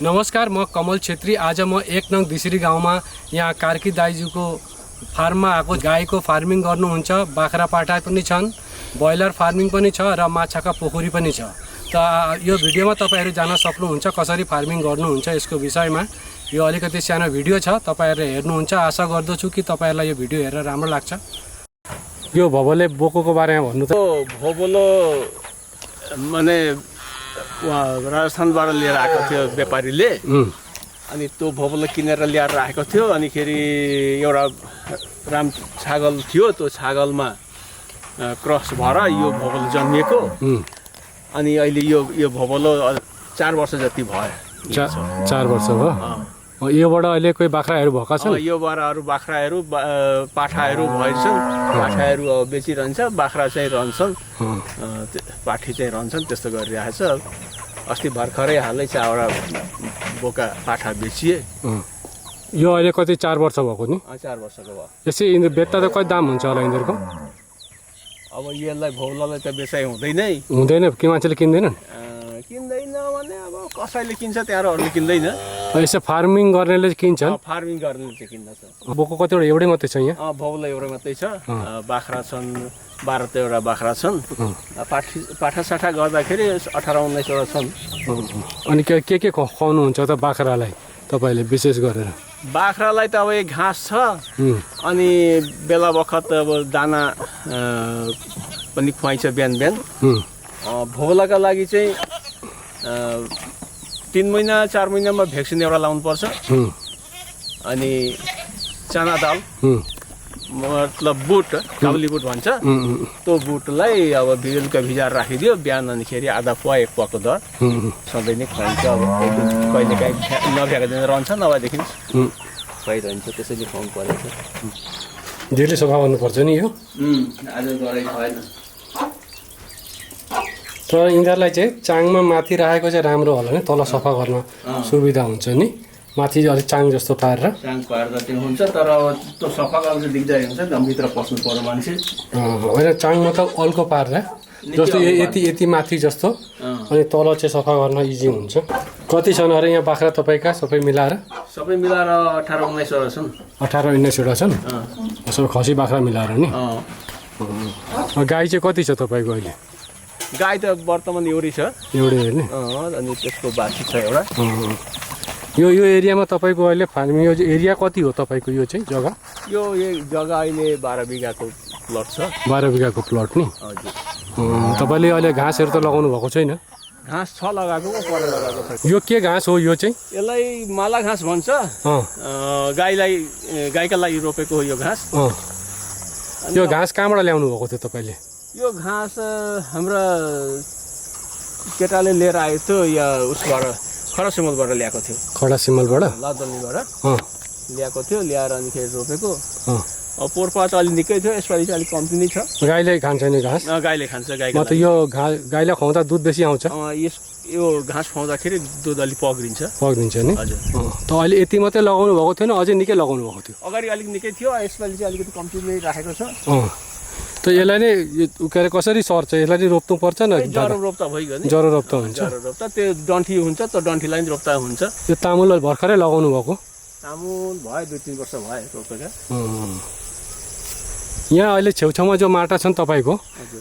नमस्कार, म कमल छेत्री। आज म 1 नङ दिसिरी गाउँमा यहाँ कार्की दाइजुको फार्ममा आएको। गाईको फार्मिङ गर्नुहुन्छ, बाख्रा पाठा पनि छन्, ब्रोइलर फार्मिङ पनि छ र माछाका पोखरी पनि छ। त यो भिडियोमा तपाईहरु जान्न सक्नुहुन्छ कसरी फार्मिङ गर्नुहुन्छ यसको विषयमा। यो अलिकति सानो भिडियो छ, तपाईहरुले हेर्नुहुन्छ। आशा गर्दछु कि तपाईहरुलाई यो भिडियो हेरेर राम्रो लाग्छ। यो भोबोले बोकोको बारेमा भन्नु त। भोबोलो माने राजस्थानबाट लिएर आएको थियो व्यापारीले। अनि त्यो भोबोलो किनेर ल्याएर राखेको थियो। अनि खेरि एउटा राम छागल थियो, त्यो छागलमा क्रस भएर यो भोबोलो जन्मिएको। अनि अहिले यो भोबोलो 4 वर्ष जति भयो। 4 वर्ष भयो। योबाट अहिले कोही बाख्राहरू भएका छन्? योबाट अरू बाख्राहरू पाठाहरू भएछन्। पाठाहरू बेचिरहन्छ, बाख्रा चाहिँ रहन्छन्, पाठी चाहिँ रहन्छन्। त्यस्तो गरिरहेछ। अस्ति भर्खरै हालै 4वटा बोका पाठा बेचिए। यो अहिले कति 4 वर्ष भएको नि? 4 वर्षको भयो। यसै यिनीहरू बेच्दा त कति दाम हुन्छ होला यिनीहरूको? अब यसलाई भौलालाई त बेचाइ हुँदैनै। हुँदैन कि मान्छेले किन्दैनन्? किन्दैन भने अब कसैले किन्छ, त्यहाँ अरूले किन्दैन। यसो फार्मिङ गर्नेले किन्छन्? फार्मिङ गर्नेले चाहिँ किन्दछ। बोको कतिवटा एउटै मात्रै छ यहाँ? भौला एउटै मात्रै छ। बाख्रा छन् 12-13वटा बाख्रा छन्। पाठासाठा गर्दाखेरि 18-19वटा छन्। अनि के खुवाउनुहुन्छ त बाख्रालाई तपाईँले विशेष गरेर? बाख्रालाई त अब एक घाँस छ। अनि बेला बखत अब दाना पनि खुवाइन्छ बिहान बिहान। भोलाका लागि चाहिँ 3 महिना 4 महिनामा भ्याक्सिन एउटा लाउनुपर्छ। अनि चना दाल मतलब बुट, काबुली बुट भन्छ, त्यो बुटलाई अब बेलुका भिजाएर राखिदियो। बिहान अनिखेरि आधा पोवा 1 पोवाको दर सधैँ नै खुवाइन्छ। अब कहिलेकाहीँ नभ्याएको दिन रहन्छ, नभएदेखि खुवाइरहन्छ। त्यसैले खुवाउनु परेको छ। डेली सफा गर्नुपर्छ नि यो? आज गरे भएन। तर यिनीहरूलाई चाहिँ चाङमा माथि राखेको चाहिँ राम्रो होला नि, तल सफा गर्न सुविधा हुन्छ नि। माथि अलिक चाङ जस्तो पारेर। चाङ पारेर त्यो हुन्छ, तर त्यो सफा गर्न चाहिँ दिगदारी हुन्छ। भित्र पस्नु पर्यो मान्छे। होइन, चाङ मतलब अल्को पारेर जस्तो यति माथि जस्तो। अनि तल चाहिँ सफा गर्न इजी हुन्छ। कति छन् अरे यहाँ बाख्रा तपाईँका सबै मिलाएर? सबै मिलाएर 18-19वटा छन्। 18-19वटा छन्? सबै खसी बाख्रा मिलाएर नि? गाई चाहिँ कति छ तपाईँको अहिले? गाई त वर्तमान एउटै छ। एउटै हेर्ने? अनि त्यसको बाछी छ एउटा। यो एरियामा तपाईँको अहिले फार्मिङ यो एरिया कति हो तपाईँको? यो चाहिँ जग्गा? यो जग्गा अहिले 12 बिघाको प्लट छ। 12 बिघाको प्लट नि? हजुर। तपाईँले अहिले घाँसहरू त लगाउनु भएको छैन? घाँस छ लगाएको, पर लगाएको छ। यो के घाँस हो यो चाहिँ? यसलाई माला घाँस भन्छ। गाईका लागि रोपेको हो यो घाँस। यो घाँस कहाँबाट ल्याउनु भएको थियो तपाईँले? यो घाँस हाम्रा केटाले लिएर आएको थियो, या उसबाट खडा सिमलबाट ल्याएको थियो। खडा सिमलबाट? लादलीबाट ल्याएको थियो। ल्याएर अनिखेरि रोपेको। अब पोरपात अलि निकै थियो, यसपालि चाहिँ अलिक कम्ती नै छ। गाईले खान्छ नि घाँस? गाईले खान्छ। म त यो गाईलाई खुवाउँदा दुध बेसी आउँछ? यो घाँस खुवाउँदाखेरि दुध अलिक पग्रिन्छ नि? हजुर। त अहिले यति मात्रै लगाउनु भएको थिएन, अझै निकै लगाउनु भएको थियो? अगाडि अलिक निकै थियो, यसपालि चाहिँ अलिकति कम्ती नै राखेको छ। त यसलाई नै के अरे कसरी सर्छ? यसलाई चाहिँ रोप्नु पर्छ न? जरो रोप्दा भइगयो नि? जरो रोप्दा हुन्छ? जरो रोप्दा त्यो डन्ठी हुन्छ, त्यो डन्ठीलाई नि रोप्दा हुन्छ। यो तामुल भर्खरै लगाउनु भएको? तामुल भयो 2-3 वर्ष भयो रोपेका। यहाँ अहिले छेउछाउमा जो माटा छन् तपाईँको,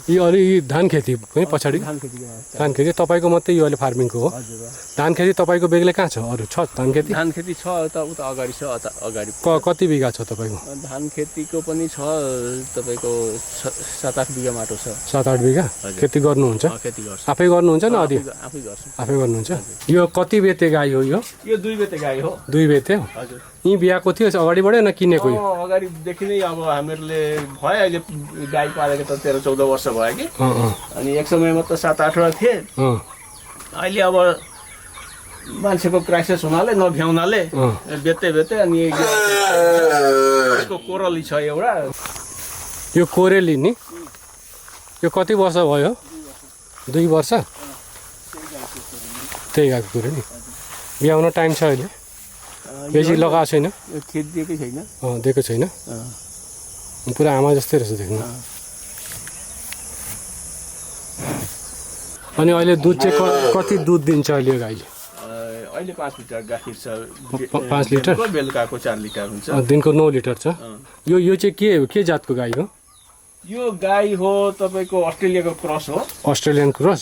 यो अलि धान खेती है पछाडि? धान खेती तपाईँको मात्रै यो अहिले फार्मिङको हो? धान खेती तपाईँको बेग्लै कहाँ छ? अरू छ धान खेती? धान खेती छ, उता अगाडि छ। अगाडि कति बिघा छ तपाईँको? धान खेतीको पनि छ तपाईँको 7-8 बिघा माटो छ। 7-8 बिघा खेती गर्नुहुन्छ? खेती गर्छ। आफै गर्नुहुन्छ न? अधि आफै गर्छु। आफै गर्नुहुन्छ? यो कति बेते गाई हो यो? यो 2 बेते गाई हो। 2 बेते हो? हजुर। यहीँ बिहाको थियो अगाडिबाटै न किनेको? यो अगाडिदेखि नै अब हामीहरूले भयो। अहिले गाई पालेको त 13-14 वर्ष भयो कि। अनि एक समयमा त 7-8वटा थिए। अहिले अब मान्छेको क्राइसिस हुनाले, नभ्याउनाले बेते अनि यसको कोरली छ एउटा। यो कोरेली नि? यो कति वर्ष भयो? 2 वर्ष? त्यही गाएको कुरो नि। बिहाउन टाइम छ अहिले? बेसी लगाएको छैन? खेत दिएकै छैन। दिएको छैन? पुरा आमा जस्तै रहेछ देख्नु। अनि अहिले दुध चाहिँ कति दुध दिन्छ अहिले गाईले? अहिले 5 लिटर गाखिर छ 5 लिटर बेलुकाको 4 लिटर हुन्छ दिनको 9 लिटर छ यो चाहिँ के जातको गाई हो यो गाई हो तपाईको अस्ट्रेलियाको क्रस हो अस्ट्रेलियन क्रस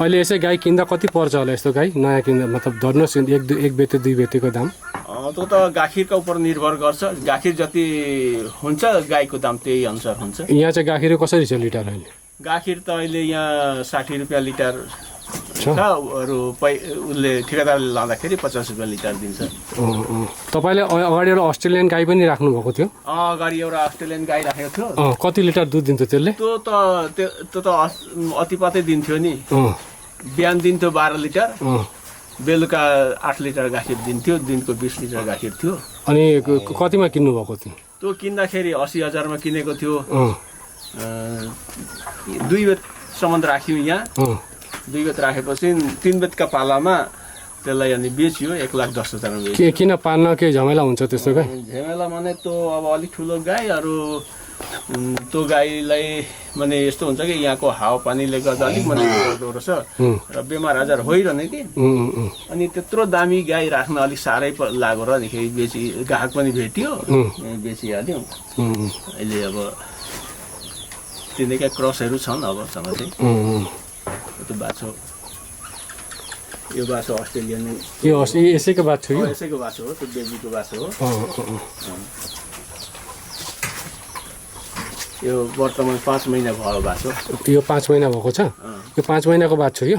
अहिले यसै गाई किन्दा कति पर्छ होला यस्तो गाई नयाँ किन्दा मतलब धर्नुहोस् एक बेते 2 बेतेको दाम त्यो त गाखिरका उपर निर्भर गर्छ गाखिर जति हुन्छ गाईको दाम त्यही अनुसार हुन्छ यहाँ चाहिँ गाखिर कसरी छ लिटर अहिले गाखिर त अहिले यहाँ 60 रुपियाँ लिटर छ अरू उसले ठेकेदारले लाँदाखेरि 50 रुपियाँ लिटर दिन्छ तपाईँले अगाडि एउटा अस्ट्रेलियन गाई पनि राख्नु भएको थियो अगाडि एउटा अस्ट्रेलियन गाई राखेको थियो कति लिटर दुध दिन्थ्यो त्यसले त्यो त अतिपातै दिन्थ्यो नि बिहान दिन्थ्यो 12 लिटर बेलुका 8 लिटर गाखिर दिन्थ्यो दिनको 20 लिटर गाखिर थियो अनि कतिमा किन्नु भएको थियो त्यो किन्दाखेरि 80,000 मा किनेको थियो 2 बेतसम्म राख्यो यहाँ 2 बेत राखेपछि 3 बेतका पालामा त्यसलाई अनि बेच्यो 1,10,000 मा बेच्यो किन पाल्न के झमेला हुन्छ त्यस्तो गाई झमेला माने त्यो अब अलिक ठुलो गाईहरू त्यो गाईलाई माने यस्तो हुन्छ कि यहाँको हावापानीले गर्दा अलिक माने गर्दो रहेछ र बेमार आजार होइरहने कि अनि त्यत्रो दामी गाई राख्न अलिक साह्रै लाग्यो र अनिखेरि बेची ग्राहक पनि भेट्यो बेचिहाल्यो अहिले अब तिनीका क्रसहरू छन् अबसम्म चाहिँ त्यो बाछो यो बाछो अस्ट्रेलियन यो यसैको बाछो हो यसैको बाछो हो त्यो बेबीको बाछो हो यो वर्तमान 5 महिना भयो बाछो यो 5 महिना भएको छ यो 5 महिनाको बाछो यो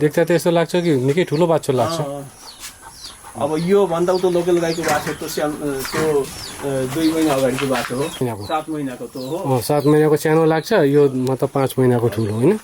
देख्दा त यस्तो लाग्छ कि निकै ठुलो बाछो लाग्छ अब यो भन्दा त लोकल गाईको बाछो त्यो 2 महिना अगाडिको बाछो हो 7 महिनाको त हो 7 महिनाको सानो लाग्छ यो मतलब 5 महिनाको ठुलो होइन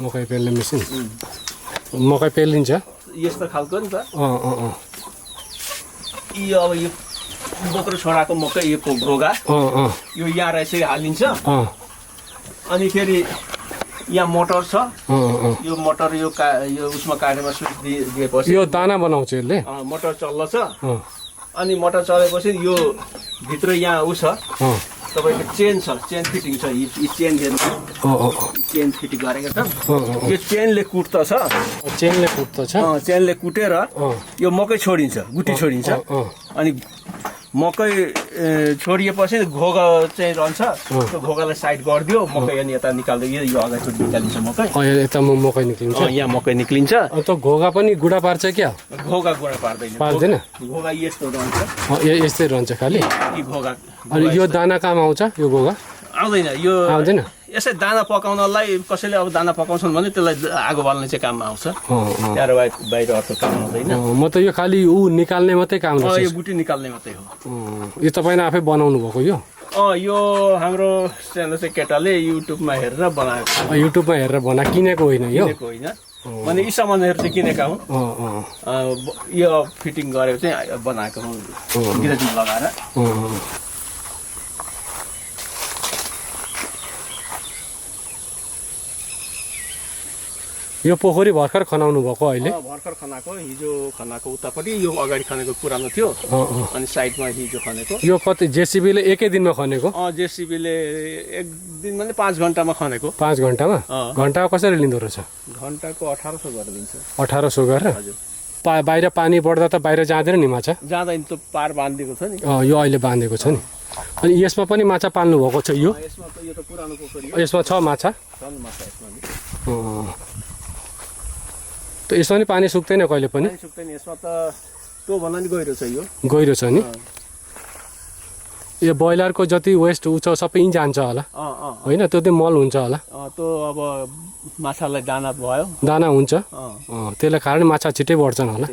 मकै पेल्ने मेसिन मकै पेलिन्छ यस्तो खालको नि त यो अब यो बोक्रो छोराको मकै यो घोगा यो यहाँ रहेछ हालिन्छ अनि फेरि यहाँ मोटर छ यो मोटर यो उसमा काटेर स्विच दिएपछि यो दाना बनाउँछ यसले मोटर चल्दछ अनि मोटर चलेपछि यो भित्र यहाँ उ छ तपाईको चेन छ चेन फिटिङ छ यो चेन हेर्नु चेन फिटिङ गरेको छ यो चेनले कुट्दछ चेनले कुटेर यो मकै छोडिन्छ गुटी छोडिन्छ अनि मकै छोडिएपछि घोगा चाहिँ रहन्छ त्यो घोगालाई साइड गरिदियो मकै अनि यता निकाल्दै यो अगाडि निकालिन्छ मकै यता मकै निक्लिन्छ यहाँ मकै निक्लिन्छ त घोगा पनि गुडा पार्छ क्या घोगा गुडा पार्दैन घोगा यस्तो रहन्छ यस्तै रहन्छ खालि घोगा अनि यो दाना काम आउँछ यो घोगा आउँदैन यो आउँदैन यसै दाना पकाउनलाई कसैले अब दाना पकाउँछन् भने त्यसलाई आगो बाल्ने चाहिँ काममा आउँछ त्यहाँबाट बाहिर अर्को काम आउँदैन म त यो खालि निकाल्ने मात्रै काम यो गुटी निकाल्ने मात्रै हो यो तपाईँले आफै बनाउनु भएको यो यो हाम्रो सानो चाहिँ केटाले युट्युबमा हेरेर बनाएको युट्युबमा हेरेर किनेको होइन यो होइन मैले यी सामानहरू चाहिँ किनेका हुँ यो फिटिङ गरेको चाहिँ बनाएको हुँ गिराजी लगाएर यो पोखरी भर्खर खनाउनु भएको अहिले भर्खर खनाएको हिजो खनाएको उतापट्टि यो अगाडि खनेको पुरानो थियो अनि साइडमा हिजो खनेको यो कति जेसीबीले एकै दिनमा खनेको जेसीबीले एक दिन माने 5 घण्टामा खनेको 5 घण्टामा घण्टाको कसरी लिँदो रहेछ घण्टाको 1800 गरेर दिन्छ 1800 गरेर हजुर बाहिर पानी पर्दा त बाहिर जाँदैन नि माछा जाँदैन त पार बाँधिएको छ नि यो अहिले बाँधेको छ नि अनि यसमा पनि माछा पाल्नु भएको छ यो यसमा त यो त पुरानो पोखरी हो यसमा छ माछा छन् माछा यसमा नि त यसमा नि पानी सुक्दैन कहिले पनि सुक्दैन यसमा त त्यो भन्दा नि गहिरो छ यो गहिरो छ नि यो ब्रोइलरको जति वेस्ट उ छ सबै यहीँ जान्छ होला होइन त्यो चाहिँ मल हुन्छ होला त्यो अब माछालाई दाना भयो दाना हुन्छ त्यसले कारण माछा छिटै बढ्छन् होला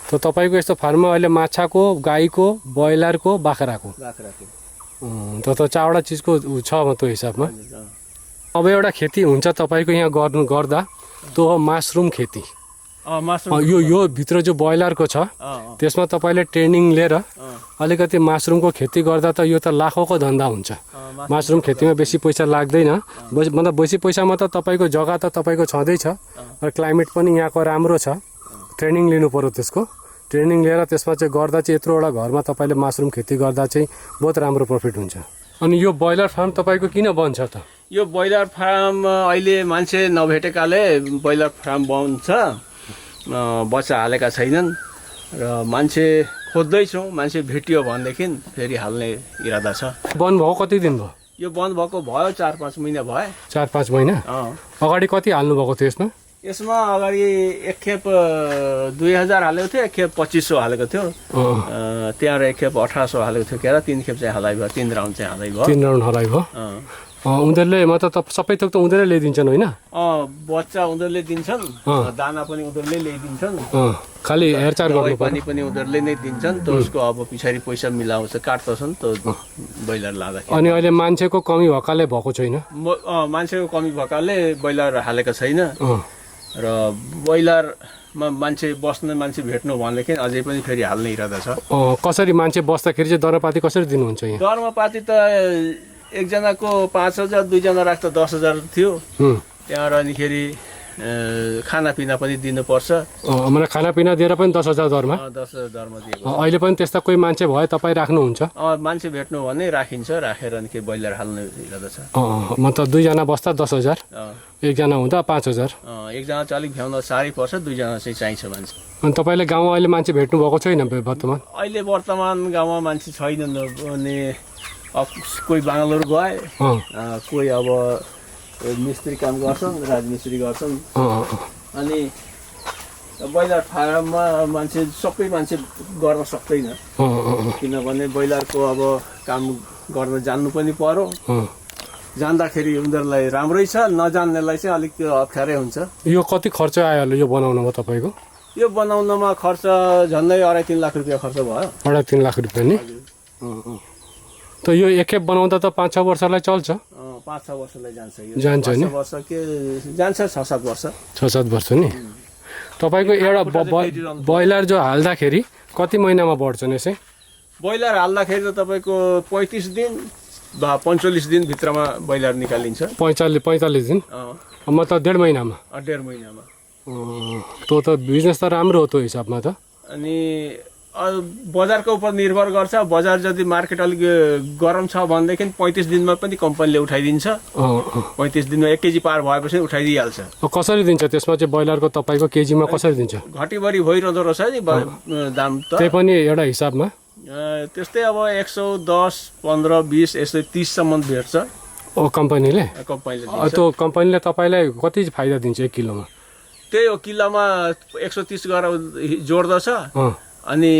त तपाईँको यस्तो फार्ममा अहिले माछाको गाईको ब्रोइलरको बाख्राको त चारवटा चिजको छ त्यो हिसाबमा अब एउटा खेती हुन्छ तपाईँको यहाँ गर्दा त्यो हो मासरुम खेती यो भित्र जो ब्रोइलरको छ त्यसमा तपाईँले ट्रेनिङ लिएर अलिकति मासरुमको खेती गर्दा त यो त लाखौँको धन्दा हुन्छ मासरुम खेतीमा बेसी पैसा लाग्दैन मतलब बेसी पैसामा त तपाईँको जग्गा त तपाईँको छँदैछ र क्लाइमेट पनि यहाँको राम्रो छ ट्रेनिङ लिनु पर्यो त्यसको ट्रेनिङ लिएर त्यसमा चाहिँ गर्दा चाहिँ यत्रोवटा घरमा तपाईँले मासरुम खेती गर्दा चाहिँ बहुत राम्रो प्रफिट हुन्छ अनि यो ब्रोइलर फार्म तपाईँको किन बन्छ त यो ब्रोइलर फार्म अहिले मान्छे नभेटेकाले ब्रोइलर फार्म बन्छ बच्चा हालेका छैनन् र मान्छे खोज्दैछौँ मान्छे भेटियो भनेदेखि फेरि हाल्ने इरादा छ बन्द भएको कति दिन भयो यो बन्द भएको भयो 4-5 महिना भयो 4-5 महिना अगाडि कति हाल्नु भएको थियो यसमा यसमा अगाडि एक खेप 2000 हालेको थियो एक खेप 2500 हालेको थियो त्यहाँ एक खेप 1800 हालेको थियो क्यारा 3 खेप चाहिँ हालाइ भयो 3 राउन्ड चाहिँ हालाइ भयो 3 राउन्ड हालाइ भयो उनीहरूले मतलब सबै थोक त उनीहरूले ल्याइदिन्छन् होइन बच्चा उनीहरूले दिन्छन् दाना पनि उनीहरूले ल्याइदिन्छन् खालि हेरचाह गर्नु पानी पनि उनीहरूले नै दिन्छन् त उसको अब पछाडि पैसा मिलाउँछ काट्दछन् त ब्रोइलर लाँदाखेरि अनि अहिले मान्छेको कमी भएकाले भएको छैन मान्छेको कमी भएकाले ब्रोइलर हालेको छैन र ब्रोइलरमा मान्छे बस्ने मान्छे भेट्नु भनेदेखि अझै पनि फेरि हाल्ने इरादा छ कसरी मान्छे बस्दाखेरि चाहिँ दरपाती कसरी दिनुहुन्छ यहाँ दरपाती त एकजनाको 5000 दुईजना राख्दा 10000 थियो त्यहाँ अनिखेरि खानापिना पनि दिनुपर्छ मलाई खानापिना दिएर पनि 10000 दरमा 10000 दरमा दिएको अहिले पनि त्यस्ता कोही मान्छे भए तपाईँ राख्नुहुन्छ मान्छे भेट्नु भने राखिन्छ राखेर अनि के ब्रोइलर हाल्ने इरादा छ मतलब दुईजना बस्दा 10000 एकजना हुँदा 5000 एकजना चाहिँ अलिक भ्याउन साह्रै पर्छ दुईजना चाहिँ चाहिन्छ मान्छे अनि तपाईँले गाउँमा अहिले मान्छे भेट्नु भएको छैन वर्तमान अहिले वर्तमान गाउँमा मान्छे छैनन् अनि कोही बाङ्गलोर गए कोही अब मिस्त्री काम गर्छन् राजमिस्त्री गर्छन् अनि ब्रोइलर फार्ममा मान्छे सबै मान्छे गर्न सक्दैन किनभने ब्रोइलरको अब काम गर्न जान्नु पनि पर्यो जान्दाखेरि उनीहरूलाई राम्रै छ नजान्नेलाई चाहिँ अलिक त्यो अप्ठ्यारै हुन्छ यो कति खर्च आयो होला यो बनाउनमा तपाईँको यो बनाउनमा खर्च झन्डै 2.5-3 लाख रुपियाँ खर्च भयो 2.5-3 लाख रुपियाँ नि त यो एकखेप बनाउँदा त 5-6 वर्षलाई चल्छ 5-6 वर्षलाई जान्छ यो जान्छ नि वर्ष के जान्छ 6-7 वर्ष 6-7 वर्ष नि तपाईँको एउटा ब्रोइलर जो हाल्दाखेरि कति महिनामा बढ्छन् यसै ब्रोइलर हाल्दाखेरि त तपाईँको 35 दिन वा 45 दिन भित्रमा ब्रोइलर निकालिन्छ 45 दिन मतलब 1.5 महिनामा 1.5 महिनामा त्यो त बिजनेस त राम्रो हो त्यो हिसाबमा त अनि बजारको उपर निर्भर गर्छ बजार यदि मार्केट अलिक गरम छ भनेदेखि 35 दिनमा पनि कम्पनीले उठाइदिन्छ 35 दिनमा 1 केजी पार भएपछि उठाइदिइहाल्छ कसरी दिन्छ त्यसमा चाहिँ ब्रोइलरको तपाईँको केजीमा कसरी दिन्छ घटीबढी भइरहँदो रहेछ नि दाम त त्यही पनि एउटा हिसाबमा त्यस्तै अब 110 15 20 यस्तै 30 सम्म भेट्छ कम्पनीले त्यो कम्पनीले तपाईँलाई कति फाइदा दिन्छ 1 किलोमा त्यही हो किलोमा 130 गरेर जोड्दछ अनि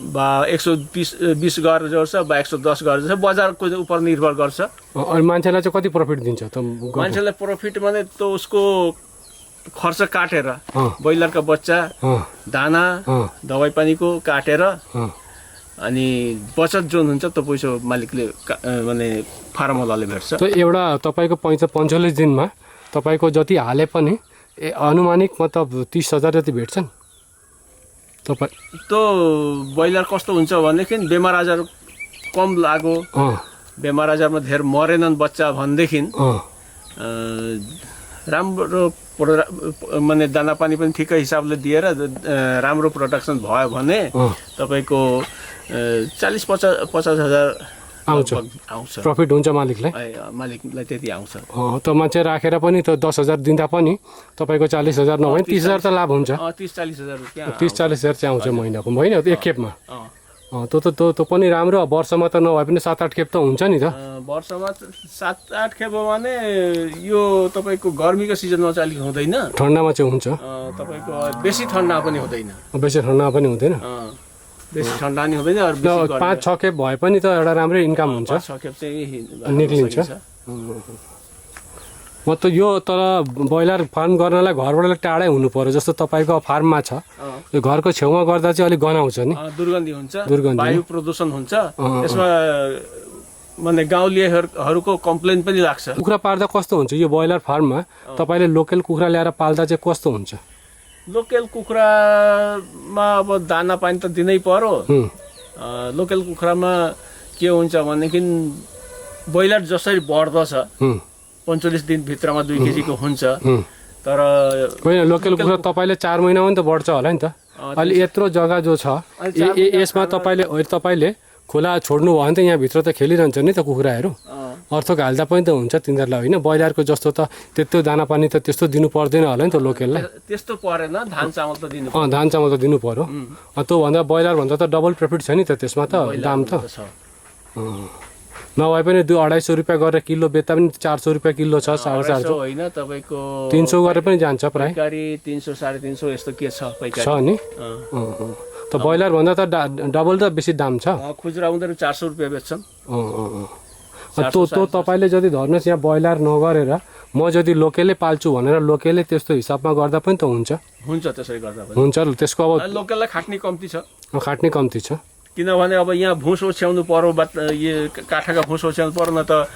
120 गरेर जोड्छ वा 110 गरेर जोड्छ बजारको उपर निर्भर गर्छ अनि मान्छेलाई चाहिँ कति प्रफिट दिन्छ त मान्छेलाई प्रफिट भने त उसको खर्च काटेर ब्रोइलरका बच्चा दाना दबाई पानीको काटेर अनि बचत जुन हुन्छ त्यो पैसा मालिकले माने फार्मरले भेट्छ त एउटा तपाईँको 45 दिनमा तपाईँको जति हाले पनि अनुमानिक मतलब 30,000 जति भेट्छन् तपाईँ त्यो ब्रोइलर कस्तो हुन्छ भनेदेखि बेमार आजार कम लाग्यो बेमार आजारमा धेर मरेनन् बच्चा भनेदेखि राम्रो माने दाना पानी पनि ठिकै हिसाबले दिएर राम्रो प्रोडक्सन भयो भने तपाईँको 40-50 हजार आउँछ प्रफिट हुन्छ मालिकलाई त्यति आउँछ त मान्छे राखेर पनि त 10,000 दिँदा पनि तपाईँको 40,000 नभए 30,000 त लाभ हुन्छ 30-40 हजार रुपियाँ 30-40 हजार चाहिँ आउँछ महिनाको होइन एक खेपमा त्यो पनि राम्रो वर्षमा त नभए पनि 7-8 खेप त हुन्छ नि त वर्षमा 7-8 खेप भने यो तपाईँको गर्मीको सिजनमा चाहिँ अलिक हुँदैन ठन्डामा चाहिँ हुन्छ तपाईँको बेसी ठन्डा पनि हुँदैन बेसी ठन्डा पनि हुँदैन बेसी ठन्डा नि हुँदैन अरू बेसी गर्मी 5-6 खेप भए पनि त एउटा राम्रै इन्कम हुन्छ 5-6 खेप चाहिँ निक्लिन्छ म त यो तर ब्रोइलर फार्म गर्नलाई घरबाट टाढै हुनु पर्यो जस्तो तपाईको फार्ममा छ यो घरको छेउमा गर्दा चाहिँ अलिक गनाउँछ नि दुर्गन्धी हुन्छ वायु प्रदूषण हुन्छ यसमा माने गाउँलेहरूको कम्प्लेन पनि लाग्छ कुखुरा पाल्दा कस्तो हुन्छ यो ब्रोइलर फार्ममा तपाईले लोकल कुखुरा ल्याएर पाल्दा चाहिँ कस्तो हुन्छ लोकल कुखुरामा अब दाना पानी त दिनै पर्यो लोकल कुखुरामा के हुन्छ भनेदेखि ब्रोइलर जसरी बढ्दछ 45 दिन भित्रमा 2 केजी को हुन्छ तर होइन लोकल कुखुरा तपाईले 4 महिनामा नि त बढ्छ होला नि त अलि यत्रो जग्गा जो छ यसमा तपाईले खोला छोड्नु भयो भने त यहाँ भित्र त खेलिरहन्छ नि त कुखुराहरू अर्थक हाल्दा पनि त हुन्छ तिनीहरूलाई होइन ब्रोइलरको जस्तो त त्यत्रो दाना पानी त त्यस्तो दिनु पर्दैन होला नि त लोकललाई त्यस्तो परेन धान चामल त दिनु धान चामल त दिनु पर्यो त्यो भन्दा ब्रोइलर भन्दा त डबल प्रफिट छ नि त त्यसमा त दाम त नभए पनि 200-250 रुपियाँ गरेर किलो बेच्दा पनि 400 रुपियाँ किलो छ 450 होइन तपाईको 300 गरेर पनि जान्छ प्राय पैकारी 300 350 यस्तो के छ पैकारी छ नि त ब्रोइलर भन्दा त डबल त बेसी दाम छ खुजरा उनीहरु 400 रुपियाँ बेच्छन् त्यो तपाईले जति धर्नुहोस् यहाँ ब्रोइलर नगरेर म जति लोकलै पाल्छु भनेर लोकलै त्यस्तो हिसाबमा गर्दा पनि त हुन्छ त्यसरी गर्दा पनि हुन्छ त्यसको अब लोकललाई खाट्ने कम्ती छ खाट्ने कम्ती छ किनभने अब यहाँ भुस ओछ्याउनु पर्यो यो काठका भुस ओछ्याउनु पर्यो न त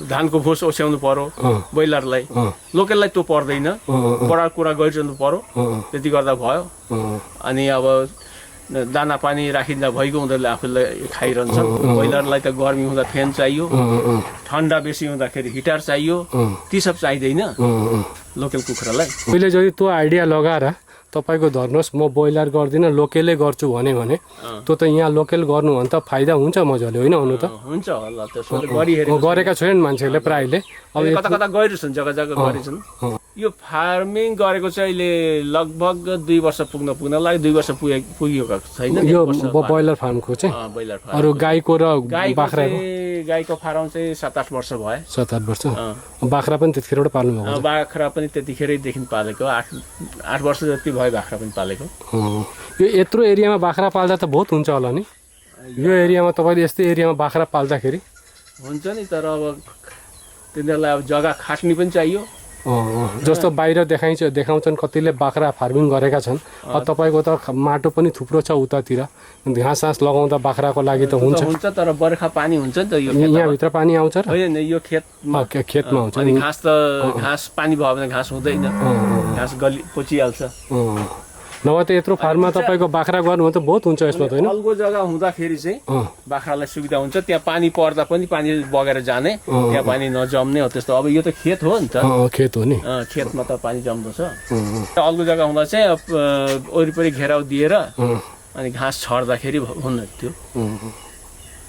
धानको भुस ओछ्याउनु पर्यो ब्रोइलरलाई लोकललाई त्यो पर्दैन बडा कुरा गरिरहनु पर्यो त्यति गर्दा भयो अनि अब दाना पानी राखिँदा भइगयो उनीहरूले आफूलाई खाइरहन्छ ब्रोइलरलाई त गर्मी हुँदा फ्यान चाहियो ठन्डा बेसी हुँदाखेरि हिटर चाहियो ती सब चाहिँदैन लोकल कुखुरालाई पहिले जति त्यो आइडिया लगाएर तपाईको धर्नुहोस् म ब्रोइलर गर्दिनँ लोकलै गर्छु भने त्यो त यहाँ लोकल गर्नु भने त फाइदा हुन्छ मजाले होइन हुनु त हुन्छ होला त्यसले गरिहेरेको गरेका छैनन् मान्छेहरूले प्रायले अब कता कता गरिरहेछन् जग्गा जग्गा गरिरहेछन् यो फार्मिङ गरेको चाहिँ अहिले लगभग 2 वर्ष पुग्न लाग्यो 2 वर्ष पुगेको छैन यो ब्रोइलर फार्मको चाहिँ ब्रोइलर फार्म अरु गाईको र बाख्राको गाईको फार्म चाहिँ 7-8 वर्ष भयो 7-8 वर्ष बाख्रा पनि त्यतिखेरबाट पाल्नु भएको बाख्रा पनि त्यतिखेरैदेखि पालेको 8 वर्ष जति भयो बाख्रा पनि पालेको यो यत्रो एरियामा बाख्रा पाल्दा त बहुत हुन्छ होला नि यो एरियामा तपाईले यस्तै एरियामा बाख्रा पाल्दाखेरि हुन्छ नि तर अब तिनीहरूलाई अब जग्गा खाट्ने पनि चाहियो जस्तो बाहिर देखाउँछन् कतिले बाख्रा फार्मिङ गरेका छन् तपाईको त माटो पनि थुप्रो छ उतातिर घाँस लगाउँदा बाख्राको लागि त हुन्छ तर बर्खा पानी हुन्छ नि त यो यहाँ भित्र पानी आउँछ र होइन यो खेतमा आउँछ अनि घाँस पानी भयो भने घाँस हुँदैन घाँस गली पचिहाल्छ नभए त यत्रो फार्ममा तपाईको बाख्रा गर्नु भने त बहुत हुन्छ यसमा त हैन अल्गो जग्गा हुँदाखेरि चाहिँ बाख्रालाई सुविधा हुन्छ त्यहाँ पानी पर्दा पनि पानी बगेर जाने त्यहाँ पानी नजम्ने हो त्यस्तो अब यो त खेत हो नि त खेत हो नि खेतमा त पानी जम्दछ अल्गो जग्गा हुँदा चाहिँ वरिपरि घेराउ दिएर अनि घाँस छर्दाखेरि हुन्न थियो